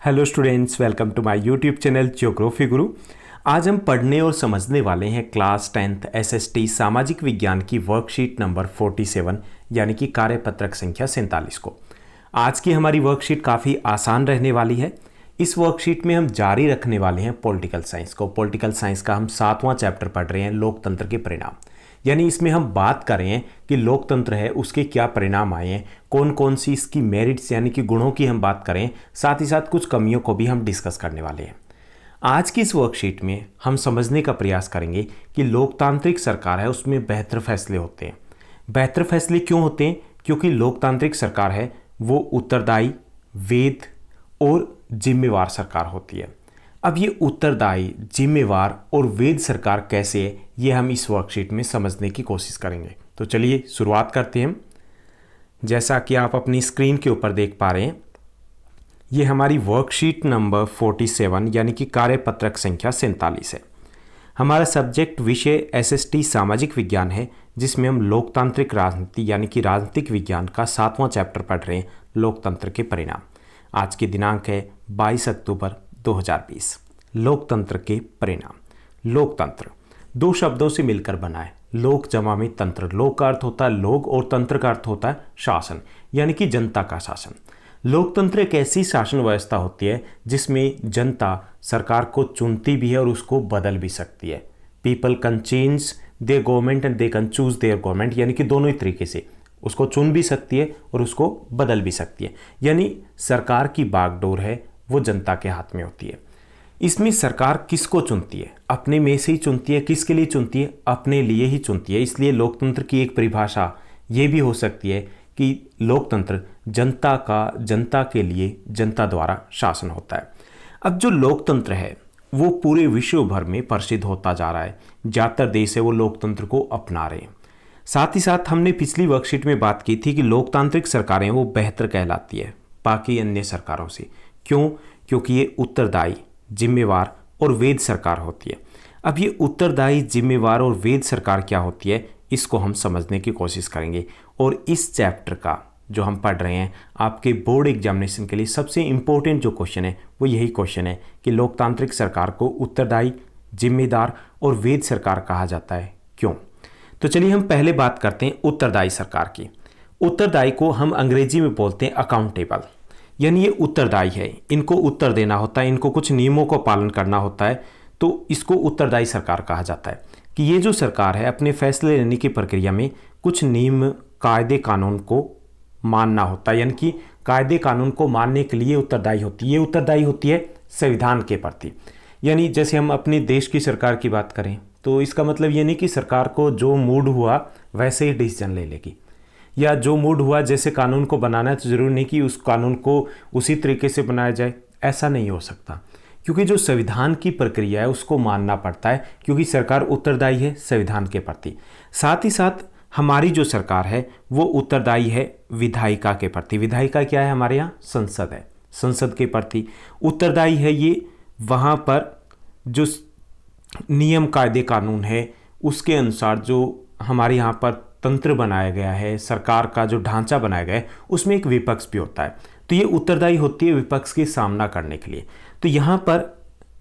Hello students, welcome to my YouTube channel geography guru. आज हम पढ़ने और समझने वाले हैं क्लास 10th एसएसटी सामाजिक विज्ञान की वर्कशीट नंबर 47 यानी कि कार्यपत्रक संख्या 47 को। आज की हमारी वर्कशीट काफ़ी आसान रहने वाली है। इस वर्कशीट में हम जारी रखने वाले हैं पॉलिटिकल साइंस को। पॉलिटिकल साइंस का हम 7वां चैप्टर पढ़ रहे हैं, लोकतंत्र के परिणाम। यानी इसमें हम बात कर रहे हैं कि लोकतंत्र है उसके क्या परिणाम आए हैं, कौन कौन सी इसकी मेरिट्स यानी कि गुणों की हम बात करें, साथ ही साथ कुछ कमियों को भी हम डिस्कस करने वाले हैं। आज की इस वर्कशीट में हम समझने का प्रयास करेंगे कि लोकतांत्रिक सरकार है उसमें बेहतर फैसले होते हैं। बेहतर फैसले क्यों होते हैं? क्योंकि लोकतांत्रिक सरकार है वो उत्तरदायी, वेद और जिम्मेवार सरकार होती है। अब ये उत्तरदायी, जिम्मेवार और वेद सरकार कैसे है, ये हम इस वर्कशीट में समझने की कोशिश करेंगे। तो चलिए शुरुआत करते हैं। जैसा कि आप अपनी स्क्रीन के ऊपर देख पा रहे हैं, ये हमारी वर्कशीट नंबर 47 यानी कि कार्यपत्रक संख्या 47 है। हमारा सब्जेक्ट विषय एसएसटी सामाजिक विज्ञान है, जिसमें हम लोकतांत्रिक राजनीति यानी कि राजनीतिक विज्ञान का 7वां चैप्टर पढ़ रहे हैं, लोकतंत्र के परिणाम। आज की दिनांक है 22 अक्टूबर 2020। लोकतंत्र के परिणाम। लोकतंत्र दो शब्दों से मिलकर बना है, लोक जमा में तंत्र। लोक का अर्थ होता है लोग और तंत्र का अर्थ होता है शासन, यानी कि जनता का शासन। लोकतंत्र एक ऐसी शासन व्यवस्था होती है जिसमें जनता सरकार को चुनती भी है और उसको बदल भी सकती है। People can change their government and they can choose there government, यानी कि दोनों ही तरीके से उसको चुन भी सकती है और उसको बदल भी सकती है। यानी सरकार की बागडोर है वो जनता के हाथ में होती है। इसमें सरकार किसको चुनती है? अपने में से ही चुनती है। किसके लिए चुनती है? अपने लिए ही चुनती है। इसलिए लोकतंत्र की एक परिभाषा ये भी हो सकती है कि लोकतंत्र जनता के लिए जनता द्वारा शासन होता है। अब जो लोकतंत्र है वो पूरे विश्व भर में प्रसिद्ध होता जा रहा है। ज़्यादातर देश है वो लोकतंत्र को अपना रहे हैं। साथ ही साथ हमने पिछली वर्कशीट में बात की थी कि लोकतांत्रिक सरकारें वो बेहतर कहलाती है बाकी अन्य सरकारों से। क्यों? क्योंकि ये उत्तरदायी, जिम्मेवार और वेद सरकार होती है। अब ये उत्तरदायी, जिम्मेवार और वेद सरकार क्या होती है, इसको हम समझने की कोशिश करेंगे। और इस चैप्टर का जो हम पढ़ रहे हैं, आपके बोर्ड एग्जामिनेशन के लिए सबसे इम्पोर्टेंट जो क्वेश्चन है वो यही क्वेश्चन है कि लोकतांत्रिक सरकार को उत्तरदायी, जिम्मेदार और वेद सरकार कहा जाता है, क्यों? तो चलिए हम पहले बात करते हैं उत्तरदायी सरकार की। उत्तरदायी को हम अंग्रेजी में बोलते हैं अकाउंटेबल, यानी ये उत्तरदायी है, इनको उत्तर देना होता है, इनको कुछ नियमों का पालन करना होता है, तो इसको उत्तरदायी सरकार कहा जाता है। कि ये जो सरकार है अपने फैसले लेने की प्रक्रिया में कुछ नियम, कायदे, कानून को मानना होता है, यानी कि कायदे कानून को मानने के लिए उत्तरदायी होती है। ये उत्तरदायी होती है संविधान के प्रति। यानी जैसे हम अपने देश की सरकार की बात करें तो इसका मतलब ये नहीं कि सरकार को जो मूड हुआ वैसे ही डिसीजन ले लेगी, या जो मूड हुआ जैसे कानून को बनाना है तो ज़रूरी नहीं कि उस कानून को उसी तरीके से बनाया जाए। ऐसा नहीं हो सकता, क्योंकि जो संविधान की प्रक्रिया है उसको मानना पड़ता है, क्योंकि सरकार उत्तरदायी है संविधान के प्रति। साथ ही साथ हमारी जो सरकार है वो उत्तरदायी है विधायिका के प्रति। विधायिका क्या है? हमारे यहाँ संसद है, संसद के प्रति उत्तरदायी है। ये वहाँ पर जो नियम, कायदे, कानून है उसके अनुसार जो हमारे यहाँ पर तंत्र बनाया गया है, सरकार का जो ढांचा बनाया गया है, उसमें एक विपक्ष भी होता है। तो ये उत्तरदायी होती है विपक्ष के सामना करने के लिए। तो यहाँ पर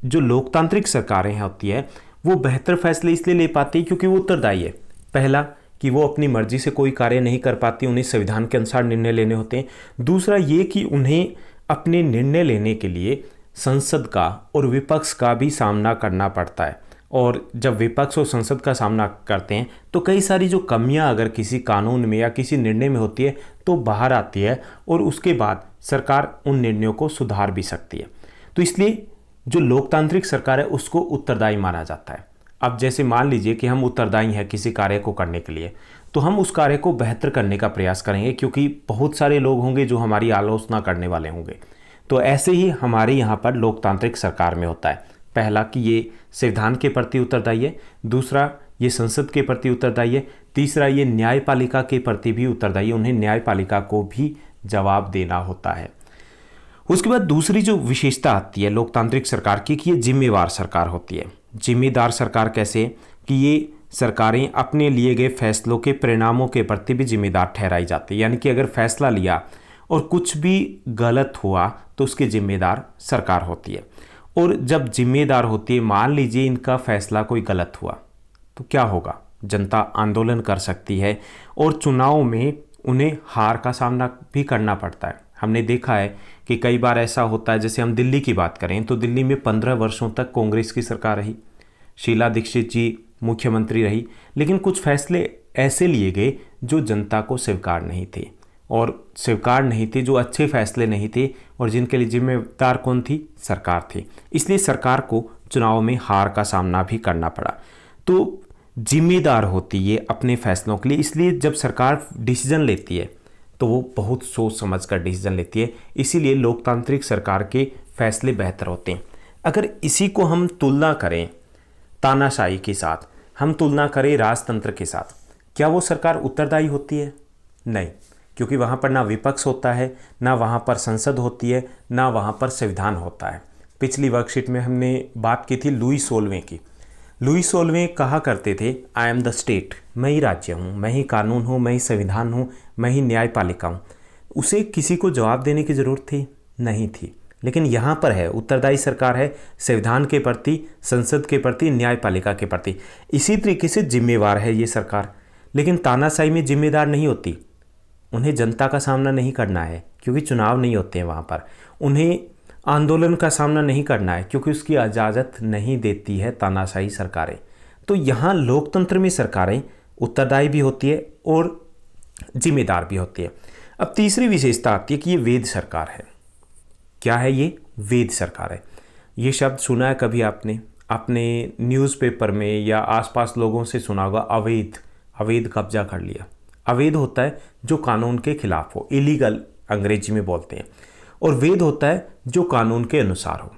जो लोकतांत्रिक सरकारें होती है वो बेहतर फैसले इसलिए ले पाती है क्योंकि वो उत्तरदायी है। पहला कि वो अपनी मर्जी से कोई कार्य नहीं कर पाती, उन्हें संविधान के अनुसार निर्णय लेने होते हैं। दूसरा ये कि उन्हें अपने निर्णय लेने के लिए संसद का और विपक्ष का भी सामना करना पड़ता है। और जब विपक्ष और संसद का सामना करते हैं तो कई सारी जो कमियां अगर किसी कानून में या किसी निर्णय में होती है तो बाहर आती है, और उसके बाद सरकार उन निर्णयों को सुधार भी सकती है। तो इसलिए जो लोकतांत्रिक सरकार है उसको उत्तरदायी माना जाता है। अब जैसे मान लीजिए कि हम उत्तरदायी हैं किसी कार्य को करने के लिए, तो हम उस कार्य को बेहतर करने का प्रयास करेंगे, क्योंकि बहुत सारे लोग होंगे जो हमारी आलोचना करने वाले होंगे। तो ऐसे ही हमारे यहाँ पर लोकतांत्रिक सरकार में होता है। पहला कि ये संविधान के प्रति उत्तरदायी है, दूसरा ये संसद के प्रति उत्तरदायी है, तीसरा ये न्यायपालिका के प्रति भी उत्तरदायी है, उन्हें न्यायपालिका को भी जवाब देना होता है। उसके बाद दूसरी जो विशेषता आती है लोकतांत्रिक सरकार की कि ये जिम्मेवार सरकार होती है। जिम्मेदार सरकार कैसे? कि ये सरकारें अपने लिए गए फैसलों के परिणामों के प्रति भी जिम्मेदार ठहराई जाती है। यानी कि अगर फैसला लिया और कुछ भी गलत हुआ तो उसके जिम्मेदार सरकार होती है। और जब जिम्मेदार होती है, मान लीजिए इनका फैसला कोई गलत हुआ तो क्या होगा? जनता आंदोलन कर सकती है और चुनाव में उन्हें हार का सामना भी करना पड़ता है। हमने देखा है कि कई बार ऐसा होता है, जैसे हम दिल्ली की बात करें तो दिल्ली में 15 वर्षों तक कांग्रेस की सरकार रही, शीला दीक्षित जी मुख्यमंत्री रही, लेकिन कुछ फैसले ऐसे लिए गए जो जनता को स्वीकार नहीं थे, और स्वीकार नहीं थे, जो अच्छे फैसले नहीं थे, और जिनके लिए जिम्मेदार कौन थी? सरकार थी। इसलिए सरकार को चुनाव में हार का सामना भी करना पड़ा। तो जिम्मेदार होती है अपने फैसलों के लिए, इसलिए जब सरकार डिसीजन लेती है तो वो बहुत सोच समझ कर डिसीजन लेती है। इसीलिए लोकतांत्रिक सरकार के फैसले बेहतर होते हैं। अगर इसी को हम तुलना करें तानाशाही के साथ, हम तुलना करें राजतंत्र के साथ, क्या वो सरकार उत्तरदायी होती है? नहीं, क्योंकि वहाँ पर ना विपक्ष होता है, ना वहाँ पर संसद होती है, ना वहाँ पर संविधान होता है। पिछली वर्कशीट में हमने बात की थी लुई 16वें की। लुई 16वें कहा करते थे, आई एम द स्टेट, मैं ही राज्य हूँ, मैं ही कानून हूँ, मैं ही संविधान हूँ, मैं ही न्यायपालिका हूँ। उसे किसी को जवाब देने की ज़रूरत थी? नहीं थी। लेकिन यहाँ पर है, उत्तरदायी सरकार है संविधान के प्रति, संसद के प्रति, न्यायपालिका के प्रति। इसी तरीके से जिम्मेवार है ये सरकार। लेकिन तानाशाही में जिम्मेदार नहीं होती, उन्हें जनता का सामना नहीं करना है क्योंकि चुनाव नहीं होते हैं वहाँ पर। उन्हें आंदोलन का सामना नहीं करना है क्योंकि उसकी इजाज़त नहीं देती है तानाशाही सरकारें। तो यहाँ लोकतंत्र में सरकारें उत्तरदायी भी होती है और जिम्मेदार भी होती है। अब तीसरी विशेषता आती है कि ये वैध सरकार है। क्या है ये? वैध सरकार है। ये शब्द सुना है कभी आपने अपने न्यूज़पेपर में या आसपास लोगों से सुना होगा, अवैध, अवैध कब्जा कर लिया। अवैध होता है जो कानून के खिलाफ हो, इलीगल अंग्रेजी में बोलते हैं, और वैध होता है जो कानून के अनुसार हो।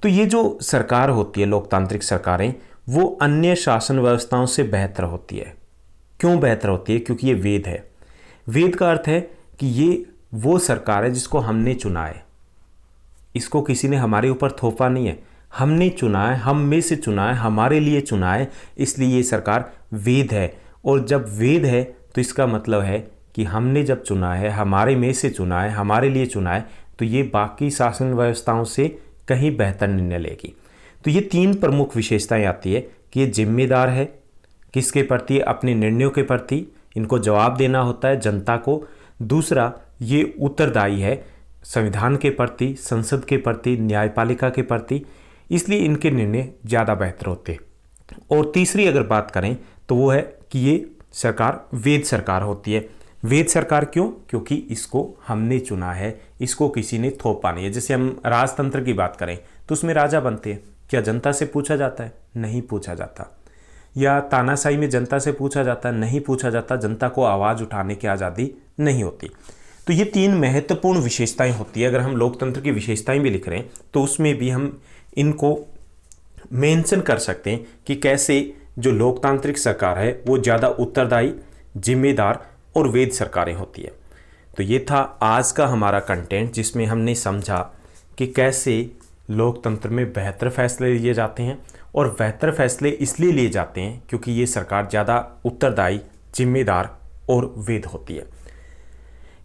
तो ये जो सरकार होती है, लोकतांत्रिक सरकारें, वो अन्य शासन व्यवस्थाओं से बेहतर होती है। क्यों बेहतर होती है? क्योंकि ये वैध है। वैध का अर्थ है कि ये वो सरकार है जिसको हमने चुना है, इसको किसी ने हमारे ऊपर थोपा नहीं है, हमने चुना है, हम में से चुना है, हमारे लिए चुना है, इसलिए ये सरकार वैध है। और जब वैध है तो इसका मतलब है कि हमने जब चुना है, हमारे में से चुना है, हमारे लिए चुना है, तो ये बाकी शासन व्यवस्थाओं से कहीं बेहतर निर्णय लेगी। तो ये तीन प्रमुख विशेषताएं आती है कि ये जिम्मेदार है किसके प्रति? अपने निर्णयों के प्रति, इनको जवाब देना होता है जनता को। दूसरा, ये उत्तरदायी है संविधान के प्रति, संसद के प्रति, न्यायपालिका के प्रति, इसलिए इनके निर्णय ज़्यादा बेहतर होते हैं। और तीसरी अगर बात करें तो वो है कि ये सरकार वैध सरकार होती है। वैध सरकार क्यों? क्योंकि इसको हमने चुना है, इसको किसी ने थोपा नहीं है। जैसे हम राजतंत्र की बात करें तो उसमें राजा बनते हैं, क्या जनता से पूछा जाता है? नहीं पूछा जाता। या तानाशाही में जनता से पूछा जाता है? नहीं पूछा जाता। जनता को आवाज़ उठाने की आज़ादी नहीं होती। तो ये तीन महत्वपूर्ण विशेषताएं होती है। अगर हम लोकतंत्र की विशेषताएं भी लिख रहे हैं तो उसमें भी हम इनको मेंशन कर सकते हैं कि कैसे जो लोकतांत्रिक सरकार है वो ज़्यादा उत्तरदायी, जिम्मेदार और वैध सरकारें होती है। तो ये था आज का हमारा कंटेंट, जिसमें हमने समझा कि कैसे लोकतंत्र में बेहतर फैसले लिए जाते हैं, और बेहतर फैसले इसलिए लिए जाते हैं क्योंकि ये सरकार ज़्यादा उत्तरदायी, जिम्मेदार और वैध होती है।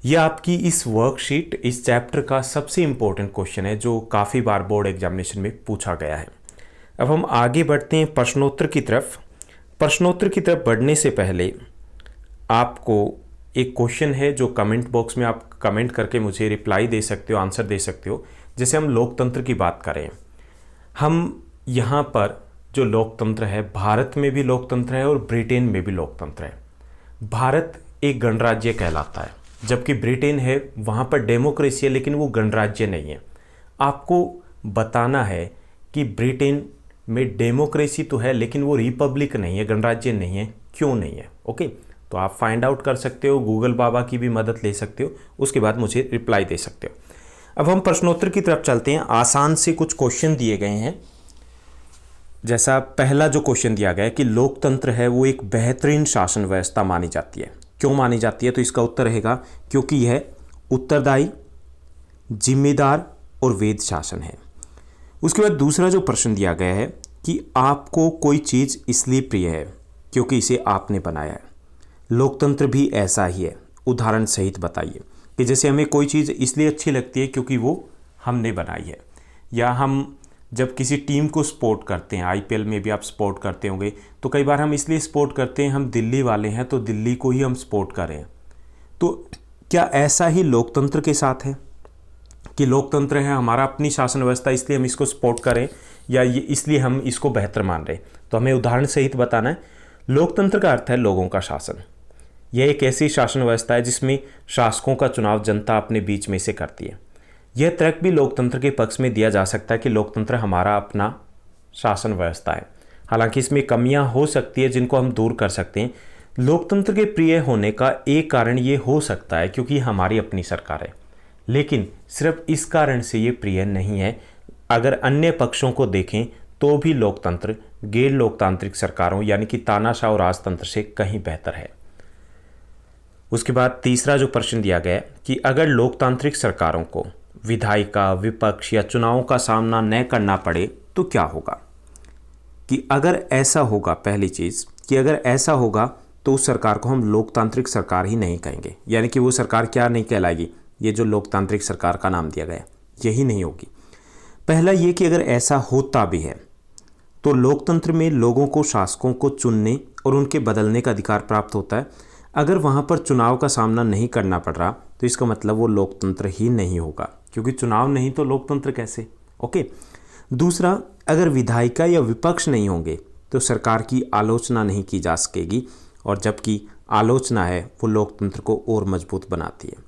यह आपकी इस वर्कशीट, इस चैप्टर का सबसे इम्पोर्टेंट क्वेश्चन है जो काफ़ी बार बोर्ड एग्जामिनेशन में पूछा गया है। अब हम आगे बढ़ते हैं प्रश्नोत्तर की तरफ। प्रश्नोत्तर की तरफ बढ़ने से पहले आपको एक क्वेश्चन है जो कमेंट बॉक्स में आप कमेंट करके मुझे रिप्लाई दे सकते हो, आंसर दे सकते हो। जैसे हम लोकतंत्र की बात करें, हम यहाँ पर जो लोकतंत्र है, भारत में भी लोकतंत्र है और ब्रिटेन में भी लोकतंत्र है। भारत एक गणराज्य कहलाता है, जबकि ब्रिटेन है वहाँ पर डेमोक्रेसी है लेकिन वो गणराज्य नहीं है। आपको बताना है कि ब्रिटेन में डेमोक्रेसी तो है लेकिन वो रिपब्लिक नहीं है, गणराज्य नहीं है। क्यों नहीं है? ओके, तो आप फाइंड आउट कर सकते हो, गूगल बाबा की भी मदद ले सकते हो, उसके बाद मुझे रिप्लाई दे सकते हो। अब हम प्रश्नोत्तर की तरफ चलते हैं। आसान से कुछ क्वेश्चन दिए गए हैं। जैसा पहला जो क्वेश्चन दिया गया है कि लोकतंत्र है वो एक बेहतरीन शासन व्यवस्था मानी जाती है। क्यों मानी जाती है? तो इसका उत्तर रहेगा क्योंकि यह उत्तरदायी, जिम्मेदार और वैध शासन है। उसके बाद दूसरा जो प्रश्न दिया गया है कि आपको कोई चीज़ इसलिए प्रिय है क्योंकि इसे आपने बनाया है। लोकतंत्र भी ऐसा ही है, उदाहरण सहित बताइए कि जैसे हमें कोई चीज़ इसलिए अच्छी लगती है क्योंकि वो हमने बनाई है, या हम जब किसी टीम को सपोर्ट करते हैं, आईपीएल में भी आप सपोर्ट करते होंगे, तो कई बार हम इसलिए सपोर्ट करते हैं, हम दिल्ली वाले हैं तो दिल्ली को ही हम सपोर्ट करें। तो क्या ऐसा ही लोकतंत्र के साथ है कि लोकतंत्र है हमारा अपनी शासन व्यवस्था इसलिए हम इसको सपोर्ट करें, या ये इसलिए हम इसको बेहतर मान रहे हैं? तो हमें उदाहरण सहित बताना है। लोकतंत्र का अर्थ है लोगों का शासन। यह एक ऐसी शासन व्यवस्था है जिसमें शासकों का चुनाव जनता अपने बीच में से करती है। यह तर्क भी लोकतंत्र के पक्ष में दिया जा सकता है कि लोकतंत्र हमारा अपना शासन व्यवस्था है। हालांकि इसमें कमियां हो सकती है जिनको हम दूर कर सकते हैं। लोकतंत्र के प्रिय होने का एक कारण ये हो सकता है क्योंकि हमारी अपनी सरकार है, लेकिन सिर्फ इस कारण से ये प्रिय नहीं है। अगर अन्य पक्षों को देखें तो भी लोकतंत्र गैर लोकतांत्रिक सरकारों यानी कि तानाशाह और राजतंत्र से कहीं बेहतर है। उसके बाद तीसरा जो प्रश्न दिया गया है कि अगर लोकतांत्रिक सरकारों को विधायिका, विपक्ष या चुनावों का सामना न करना पड़े तो क्या होगा? कि अगर ऐसा होगा, पहली चीज़ कि अगर ऐसा होगा तो उस सरकार को हम लोकतांत्रिक सरकार ही नहीं कहेंगे, यानी कि वो सरकार क्या नहीं कहलाएगी, ये जो लोकतांत्रिक सरकार का नाम दिया गया यही नहीं होगी। पहला ये कि अगर ऐसा होता भी है तो लोकतंत्र में लोगों को शासकों को चुनने और उनके बदलने का अधिकार प्राप्त होता है। अगर वहाँ पर चुनाव का सामना नहीं करना पड़ रहा तो इसका मतलब वो लोकतंत्र ही नहीं होगा, क्योंकि चुनाव नहीं तो लोकतंत्र कैसे? ओके। दूसरा, अगर विधायिका या विपक्ष नहीं होंगे तो सरकार की आलोचना नहीं की जा सकेगी, और जबकि आलोचना है वो लोकतंत्र को और मजबूत बनाती है।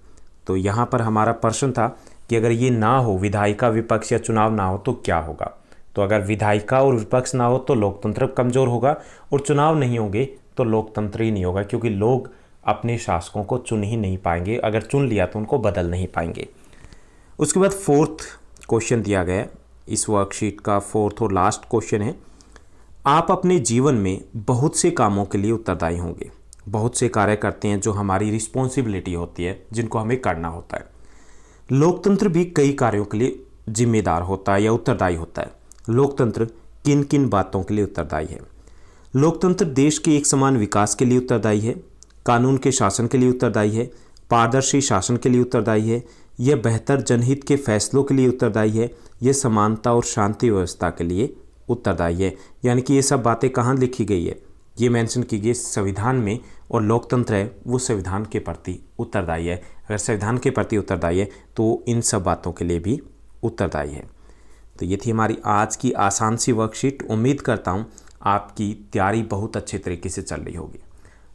तो यहाँ पर हमारा प्रश्न था कि अगर ये ना हो, विधायिका, विपक्ष या चुनाव ना हो तो क्या होगा? तो अगर विधायिका और विपक्ष ना हो तो लोकतंत्र कमज़ोर होगा, और चुनाव नहीं होंगे तो लोकतंत्र ही नहीं होगा, क्योंकि लोग अपने शासकों को चुन ही नहीं पाएंगे। अगर चुन लिया तो उनको बदल नहीं पाएंगे। उसके बाद फोर्थ क्वेश्चन दिया गया, इस वर्कशीट का फोर्थ और लास्ट क्वेश्चन है, आप अपने जीवन में बहुत से कामों के लिए उत्तरदायी होंगे। बहुत से कार्य करते हैं जो हमारी रिस्पॉन्सिबिलिटी होती है, जिनको हमें करना होता है। लोकतंत्र भी कई कार्यों के लिए जिम्मेदार होता है या उत्तरदायी होता है। लोकतंत्र किन किन बातों के लिए उत्तरदायी है? लोकतंत्र देश के एक समान विकास के लिए उत्तरदायी है, कानून के शासन के लिए उत्तरदायी है, पारदर्शी शासन के लिए उत्तरदायी है, यह बेहतर जनहित के फैसलों के लिए उत्तरदायी है, यह समानता और शांति व्यवस्था के लिए उत्तरदायी है। यानी कि ये सब बातें कहाँ लिखी गई है? ये मेंशन की गई संविधान में, और लोकतंत्र है वो संविधान के प्रति उत्तरदायी है। अगर संविधान के प्रति उत्तरदायी है तो इन सब बातों के लिए भी उत्तरदायी है। तो ये थी हमारी आज की आसान सी वर्कशीट। उम्मीद करता हूँ आपकी तैयारी बहुत अच्छे तरीके से चल रही होगी।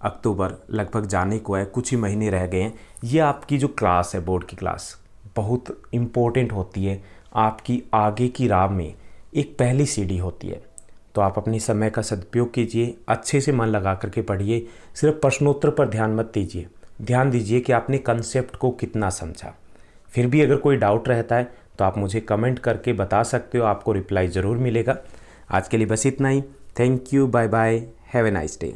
अक्टूबर लगभग जाने को है, कुछ ही महीने रह गए हैं। ये आपकी जो क्लास है, बोर्ड की क्लास, बहुत इम्पोर्टेंट होती है, आपकी आगे की राह में एक पहली सीढ़ी होती है। तो आप अपने समय का सदुपयोग कीजिए, अच्छे से मन लगा करके पढ़िए। सिर्फ प्रश्नोत्तर पर ध्यान मत दीजिए, ध्यान दीजिए कि आपने कंसेप्ट को कितना समझा। फिर भी अगर कोई डाउट रहता है तो आप मुझे कमेंट करके बता सकते हो, आपको रिप्लाई ज़रूर मिलेगा। आज के लिए बस इतना ही। Thank you, bye bye, have a nice day.